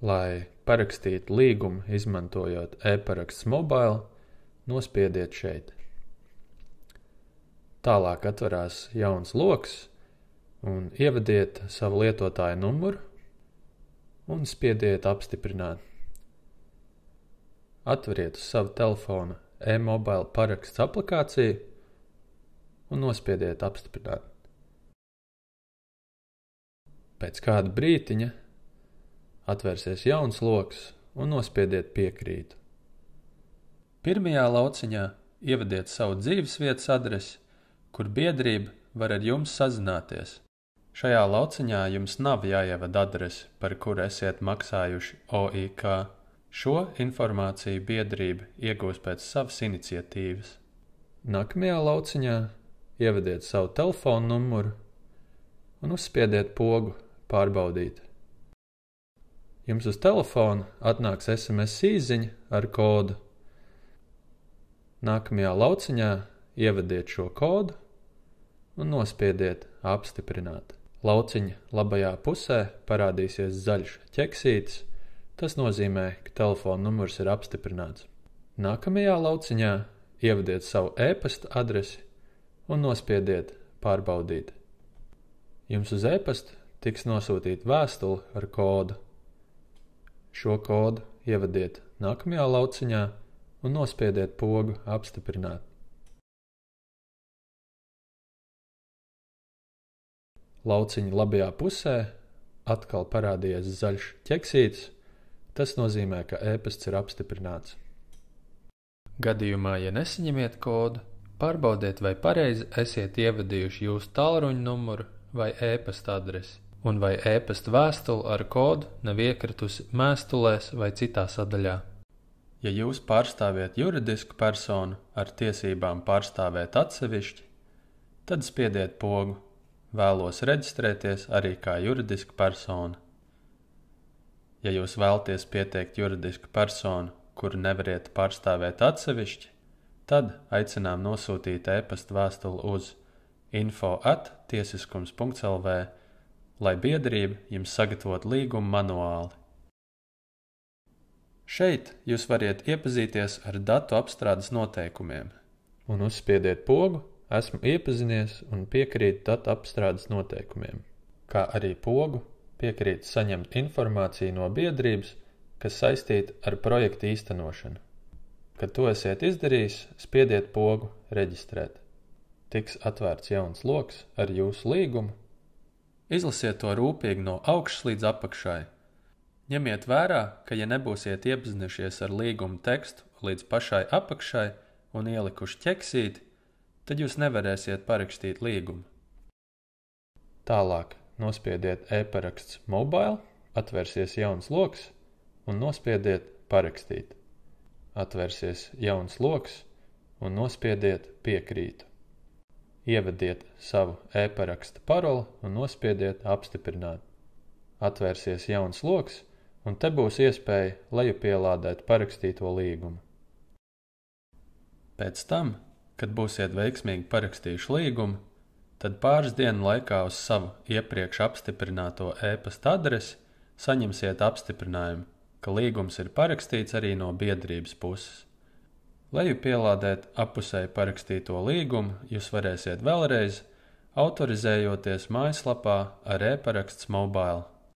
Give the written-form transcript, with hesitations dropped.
Lai parakstītu līgumu, izmantojot e-paraksts mobile, nospiediet šeit. Tālāk atverās jauns loks un ievadiet savu lietotāja numuru un spiediet apstiprināt. Atveriet uz savu telefonu e-mobile paraksts aplikāciju un nospiediet apstiprināt. Pēc kāda brītiņa atvērsies jauns loks un nospiediet piekrītu. Pirmajā lauciņā ievadiet savu dzīvesvietas adresi, kur biedrība var ar jums sazināties. Šajā lauciņā jums nav jāievada adrese, par kuru esiet maksājuši OIK. Šo informāciju biedrība iegūs pēc savas iniciatīvas. Nākamajā lauciņā ievadiet savu telefonu numuru un uzspiediet pogu pārbaudīt. Jums uz telefona atnāks SMS īziņa ar kodu. Nākamajā lauciņā ievadiet šo kodu un nospiediet apstiprināt. Lauciņa labajā pusē parādīsies zaļš ķeksītis. Tas nozīmē, ka telefona numurs ir apstiprināts. Nākamajā lauciņā ievadiet savu e-pasta adresi un nospiediet pārbaudīt. Jums uz e-pasta tiks nosūtīta vēstule ar kodu. Šo kodu ievadiet nākamajā lauciņā un nospiediet pogu apstiprināt. Lauciņa labajā pusē atkal parādījies zaļš ķeksītis. Tas nozīmē, ka e-pasts ir apstiprināts. Gadījumā, ja nesaņemiet kodu, pārbaudiet, vai pareizi esiet ievadījuši jūsu tālruņa numuru vai e-pasta adresi, un vai e-pasta vēstule ar kodu nav iekritusi mēstulēs vai citā sadaļā. Ja jūs pārstāviet juridisku personu ar tiesībām pārstāvēt atsevišķi, tad spiediet pogu "Vēlos reģistrēties arī kā juridiska persona". Ja jūs vēlaties pieteikt juridisku personu, kuru nevariet pārstāvēt atsevišķi, tad aicinām nosūtīt e-pasta vēstuli uz info@tiesiskums.lv, lai biedrība jums sagatavotu līgumu manuāli. Šeit jūs variet iepazīties ar datu apstrādes noteikumiem un uzspiediet pogu "Esmu iepazinies un piekrītu datu apstrādes noteikumiem", kā arī pogu "Piekrītu saņemt informāciju no biedrības, kas saistīta ar projektu īstenošanu". Kad to esiet izdarījis, spiediet pogu "Reģistrēt". Tiks atvērts jauns loks ar jūsu līgumu. Izlasiet to rūpīgi no augšas līdz apakšai. Ņemiet vērā, ka ja nebūsiet iepazinušies ar līguma tekstu līdz pašai apakšai un ielikuši ķeksīti, tad jūs nevarēsiet parakstīt līgumu. Tālāk nospiediet e-paraksts mobile, atvērsies jauns loks un nospiediet parakstīt. Atvērsies jauns loks un nospiediet piekrītu. Ievadiet savu e-paraksta paroli un nospiediet apstiprināt. Atvērsies jauns loks un te būs iespēja lejupielādēt parakstīto līgumu. Pēc tam, kad būsiet veiksmīgi parakstījuši līgumu, tad pāris dienu laikā uz savu iepriekš apstiprināto e-pasta adresi saņemsiet apstiprinājumu, ka līgums ir parakstīts arī no biedrības puses. Lejupielādēt appusēji parakstīto līgumu jūs varēsiet vēlreiz, autorizējoties mājaslapā ar e-paraksts mobile.